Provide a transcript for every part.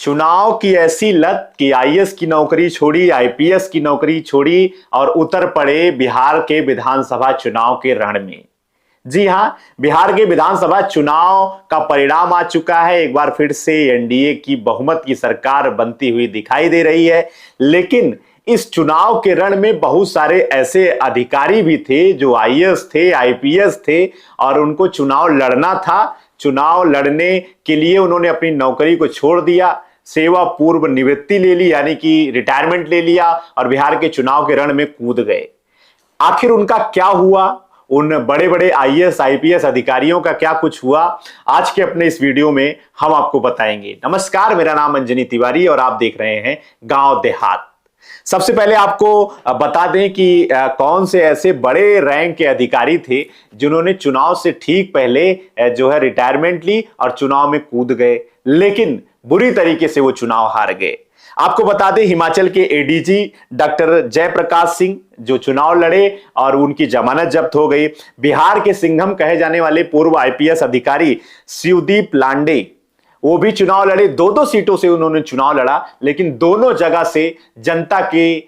चुनाव की ऐसी लत कि आईएएस की नौकरी छोड़ी, आईपीएस की नौकरी छोड़ी और उतर पड़े बिहार के विधानसभा चुनाव के रण में। जी हां, बिहार के विधानसभा चुनाव का परिणाम आ चुका है। एक बार फिर से एनडीए की बहुमत की सरकार बनती हुई दिखाई दे रही है। लेकिन इस चुनाव के रण में बहुत सारे ऐसे अधिकारी भी थे जो आईएएस थे, आईपीएस थे और उनको चुनाव लड़ना था। चुनाव लड़ने के लिए उन्होंने अपनी नौकरी को छोड़ दिया, सेवा पूर्व निवृत्ति ले ली, यानी कि रिटायरमेंट ले लिया और बिहार के चुनाव के रण में कूद गए। आखिर उनका क्या हुआ, उन बड़े बड़े आईएएस आईपीएस अधिकारियों का क्या कुछ हुआ, आज के अपने इस वीडियो में हम आपको बताएंगे। नमस्कार, मेरा नाम अंजनी तिवारी और आप देख रहे हैं गांव देहात। सबसे पहले आपको बता दें कि कौन से ऐसे बड़े रैंक के अधिकारी थे जिन्होंने चुनाव से ठीक पहले जो है रिटायरमेंट ली और चुनाव में कूद गए, लेकिन बुरी तरीके से वो चुनाव हार गए। आपको बता दें, हिमाचल के एडीजी डॉक्टर जयप्रकाश सिंह जो चुनाव लड़े और उनकी जमानत जब्त हो गई। बिहार के सिंघम कहे जाने वाले पूर्व आईपीएस अधिकारी शिवदीप लांडे, वो भी चुनाव लड़े। दो सीटों से उन्होंने चुनाव लड़ा, लेकिन दोनों जगह से जनता के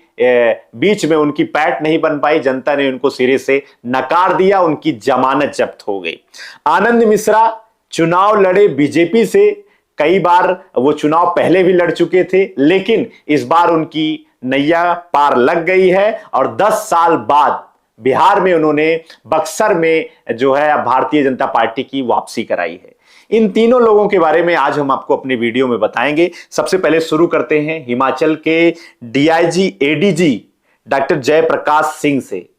बीच में उनकी पैठ नहीं बन पाई। जनता ने उनको सिरे से नकार दिया, उनकी जमानत जब्त हो गई। आनंद मिश्रा चुनाव लड़े बीजेपी से, कई बार वो चुनाव पहले भी लड़ चुके थे, लेकिन इस बार उनकी नैया पार लग गई है और 10 साल बाद बिहार में उन्होंने बक्सर में जो है भारतीय जनता पार्टी की वापसी कराई है। इन तीनों लोगों के बारे में आज हम आपको अपने वीडियो में बताएंगे। सबसे पहले शुरू करते हैं हिमाचल के DIG ADG doctor Jayaprakash Singh से,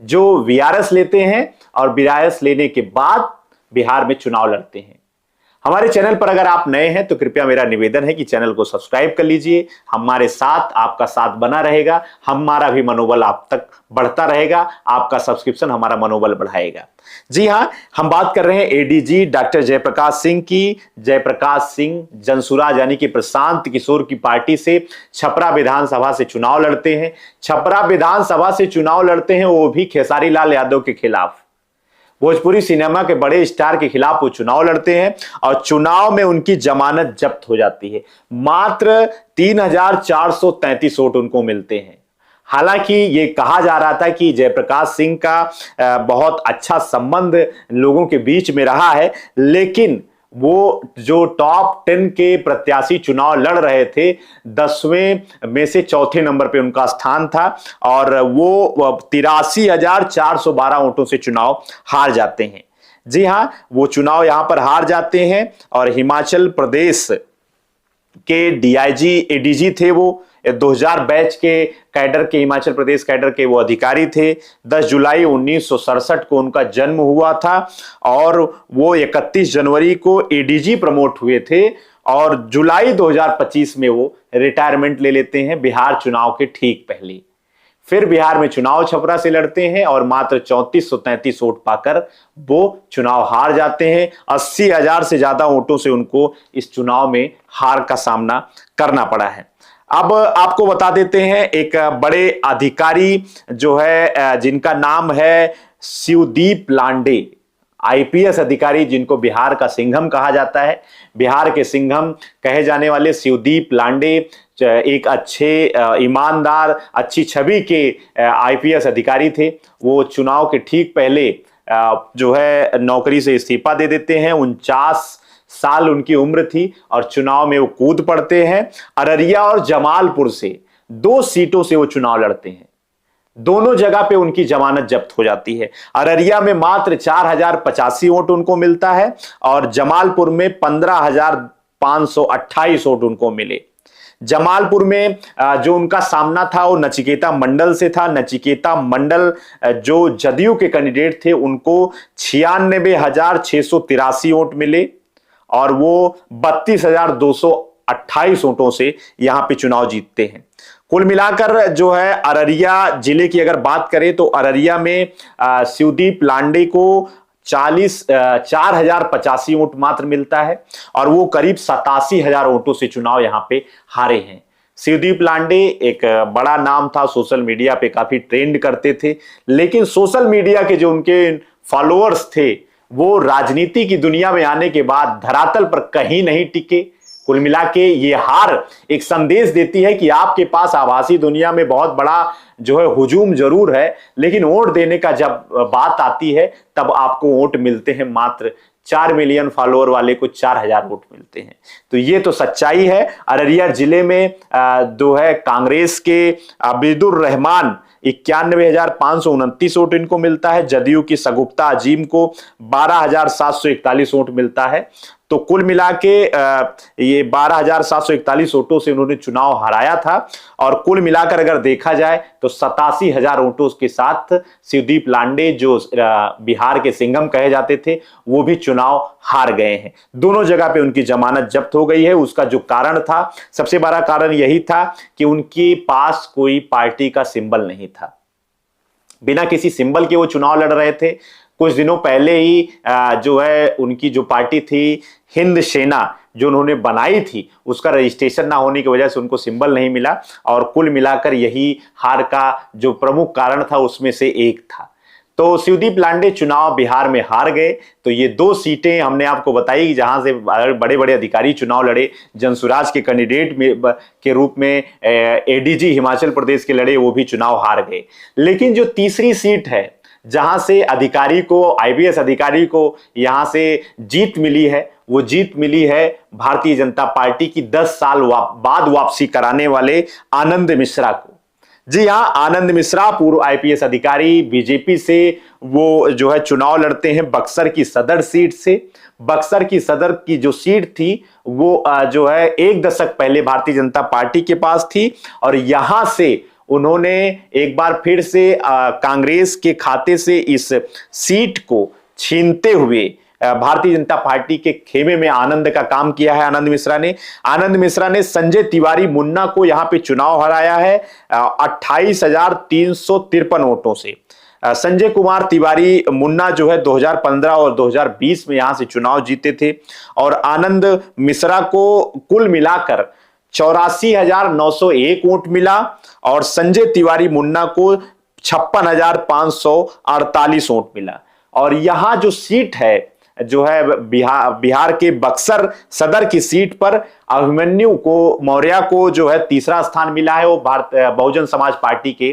जो वीआरएस लेते हैं और वीआरएस लेने के बाद बिहार में चुनाव लड़ते हैं। हमारे चैनल पर अगर आप नए हैं तो कृपया मेरा निवेदन है कि चैनल को सब्सक्राइब कर लीजिए। हमारे साथ आपका साथ बना रहेगा, हमारा भी मनोबल आप तक बढ़ता रहेगा, आपका सब्सक्रिप्शन हमारा मनोबल बढ़ाएगा। जी हां, हम बात कर रहे हैं एडीजी डॉक्टर जयप्रकाश सिंह की। जयप्रकाश सिंह जनसुराज यानी कि प्रशांत किशोर की पार्टी से छपरा विधानसभा से चुनाव लड़ते हैं। छपरा विधानसभा से चुनाव लड़ते हैं, वो भी खेसारी लाल यादव के खिलाफ। भोजपुरी सिनेमा के बड़े स्टार के खिलाफ वो चुनाव लड़ते हैं और चुनाव में उनकी जमानत जब्त हो जाती है। मात्र 3433 वोट उनको मिलते हैं। हालांकि ये कहा जा रहा था कि जयप्रकाश सिंह का बहुत अच्छा संबंध लोगों के बीच में रहा है, लेकिन वो जो टॉप 10 के प्रत्याशी चुनाव लड़ रहे थे, 10वें में से चौथे नंबर पे उनका स्थान था और वो 83,412 वोटों से चुनाव हार जाते हैं। जी हां, वो चुनाव यहां पर हार जाते हैं और हिमाचल प्रदेश के डीआईजी एडीजी थे। वो 2000 बैच के कैडर के, हिमाचल प्रदेश कैडर के वो अधिकारी थे। 10 जुलाई 1967 को उनका जन्म हुआ था और वो 31 जनवरी को एडीजी प्रमोट हुए थे और जुलाई 2025 में वो रिटायरमेंट ले लेते हैं, बिहार चुनाव के ठीक पहले। फिर बिहार में चुनाव छपरा से लड़ते हैं और मात्र 3433 वोट पाकर वो चुनाव हार जाते हैं। 80,000 से ज्यादा वोटों से उनको इस चुनाव में हार का सामना करना पड़ा है। अब आपको बता देते हैं, एक बड़े अधिकारी जो है जिनका नाम है शिवदीप लांडे, आईपीएस अधिकारी जिनको बिहार का सिंघम कहा जाता है। बिहार के सिंघम कहे जाने वाले शिवदीप लांडे एक अच्छे ईमानदार, अच्छी छवि के आईपीएस अधिकारी थे। वो चुनाव के ठीक पहले जो है नौकरी से इस्तीफा दे देते हैं। 49 साल उनकी उम्र थी और चुनाव में वो कूद पड़ते हैं। अररिया और जमालपुर से 2 सीटों से वो चुनाव लड़ते हैं। दोनों जगह पे उनकी जमानत जब्त हो जाती है। अररिया में मात्र 4085 वोट उनको मिलता है और जमालपुर में 15,528 वोट उनको मिले। जमालपुर में जो उनका सामना था वो नचिकेता मंडल से था। नचिकेता मंडल जो जदयू के कैंडिडेट थे, उनको 96,683 वोट मिले और वो 32,228 वोटों से यहां पे चुनाव जीतते हैं। कुल मिलाकर जो है अररिया जिले की अगर बात करें तो अररिया में शिवदीप लांडे को 4,085 वोट मात्र मिलता है और वो करीब 87,000 वोटों से चुनाव यहां पे हारे हैं। शिवदीप लांडे एक बड़ा नाम था, सोशल मीडिया पे काफी ट्रेंड करते थे, लेकिन सोशल मीडिया के जो उनके फॉलोअर्स थे वो राजनीति की दुनिया में आने के बाद धरातल पर कहीं नहीं टिके। कुल मिला के ये हार एक संदेश देती है कि आपके पास आभासी दुनिया में बहुत बड़ा जो है हुजूम जरूर है, लेकिन वोट देने का जब बात आती है तब आपको वोट मिलते हैं मात्र 4 मिलियन फॉलोअर वाले को 4000 वोट मिलते हैं। तो ये तो सच्चाई है। अररिया जिले में जो है कांग्रेस के अबीदुर रहमान 91,529 वोट इनको मिलता है। जदयू की सगुप्ता अजीम को 12,741 वोट मिलता है। तो कुल मिला के ये 12,741 वोटों से उन्होंने चुनाव हराया था। और कुल मिलाकर अगर देखा जाए तो 87,000 वोटों के साथ शिवदीप लांडे जो बिहार के सिंघम कहे जाते थे वो भी चुनाव हार गए हैं। दोनों जगह पे उनकी जमानत जब्त हो गई है। उसका जो कारण था, सबसे बड़ा कारण यही था कि उनके पास कोई पार्टी का सिंबल नहीं था। बिना किसी सिंबल के वो चुनाव लड़ रहे थे। कुछ दिनों पहले ही जो है उनकी जो पार्टी थी हिंद सेना जो उन्होंने बनाई थी, उसका रजिस्ट्रेशन ना होने की वजह से उनको सिंबल नहीं मिला। और कुल मिलाकर यही हार का जो प्रमुख कारण था उसमें से एक था। तो शिवदीप लांडे चुनाव बिहार में हार गए। तो ये 2 सीटें हमने आपको बताई जहां से बड़े बड़े अधिकारी चुनाव लड़े। जनसुराज के कैंडिडेट के रूप में एडीजी हिमाचल प्रदेश के लड़े, वो भी चुनाव हार गए। लेकिन जो तीसरी सीट है जहां से अधिकारी को, आईपीएस अधिकारी को यहां से जीत मिली है, वो जीत मिली है भारतीय जनता पार्टी की 10 साल बाद वापसी कराने वाले आनंद मिश्रा को। जी हां, आनंद मिश्रा पूर्व आईपीएस अधिकारी, बीजेपी से वो जो है चुनाव लड़ते हैं बक्सर की सदर सीट से। बक्सर की सदर की जो सीट थी वो जो है 1 दशक पहले भारतीय जनता पार्टी के पास थी। और यहां से उन्होंने एक बार फिर से कांग्रेस के खाते से इस सीट को छीनते हुए भारतीय जनता पार्टी के खेमे में आनंद का काम किया है। आनंद मिश्रा ने संजय तिवारी मुन्ना को यहां पे चुनाव हराया है 28,353 वोटों से। संजय कुमार तिवारी मुन्ना जो है 2015 और 2020 में यहां से चुनाव जीते थे। और आनंद मिश्रा को कुल मिलाकर 84,901 वोट मिला और संजय तिवारी मुन्ना को 56,548 वोट मिला। और यहां जो सीट है जो है बिहार के बक्सर सदर की सीट पर अभिमन्यु को मौर्य को जो है तीसरा स्थान मिला है। वो बहुजन समाज पार्टी के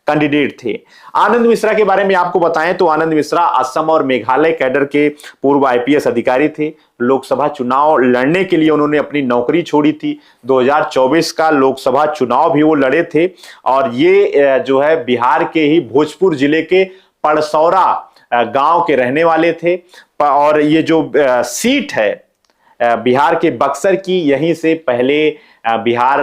कैंडिडेट थे। आनंद मिश्रा के बारे में आपको बताएं तो आनंद मिश्रा असम और मेघालय कैडर के पूर्व आईपीएस अधिकारी थे। लोकसभा चुनाव लड़ने के लिए उन्होंने अपनी नौकरी छोड़ी थी। 2024 का लोकसभा चुनाव भी वो लड़े थे। और ये जो है बिहार के ही भोजपुर जिले के पड़सौरा गांव के रहने वाले थे। और ये जो सीट है बिहार के बक्सर की, यहीं से पहले बिहार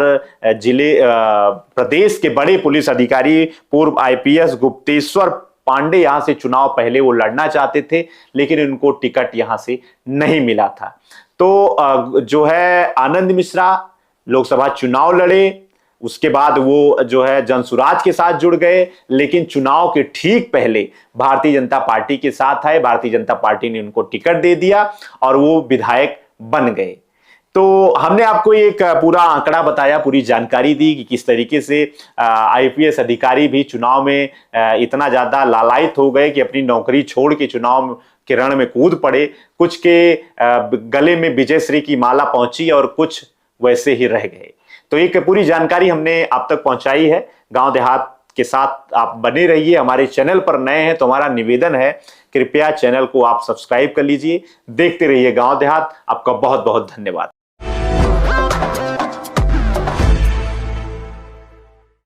जिले प्रदेश के बड़े पुलिस अधिकारी पूर्व आईपीएस गुप्तेश्वर पांडे यहां से चुनाव पहले वो लड़ना चाहते थे, लेकिन उनको टिकट यहां से नहीं मिला था। तो जो है आनंद मिश्रा लोकसभा चुनाव लड़े, उसके बाद वो जो है जनसुराज के साथ जुड़ गए, लेकिन चुनाव के ठीक पहले भारतीय जनता पार्टी के साथ आए। भारतीय जनता पार्टी ने उनको टिकट दे दिया और वो विधायक बन गए। तो हमने आपको एक पूरा आंकड़ा बताया, पूरी जानकारी दी कि किस तरीके से आईपीएस अधिकारी भी चुनाव में इतना ज्यादा लालायित हो गए कि अपनी नौकरी छोड़ के चुनाव के रण में कूद पड़े। कुछ के गले में विजयश्री की माला पहुंची और कुछ वैसे ही रह गए। तो एक पूरी जानकारी हमने आप तक पहुंचाई है। गांव देहात के साथ आप बने रहिए। हमारे चैनल पर नए हैं तो हमारा निवेदन है, कृपया चैनल को आप सब्सक्राइब कर लीजिए। देखते रहिए गांव देहात। आपका बहुत बहुत धन्यवाद।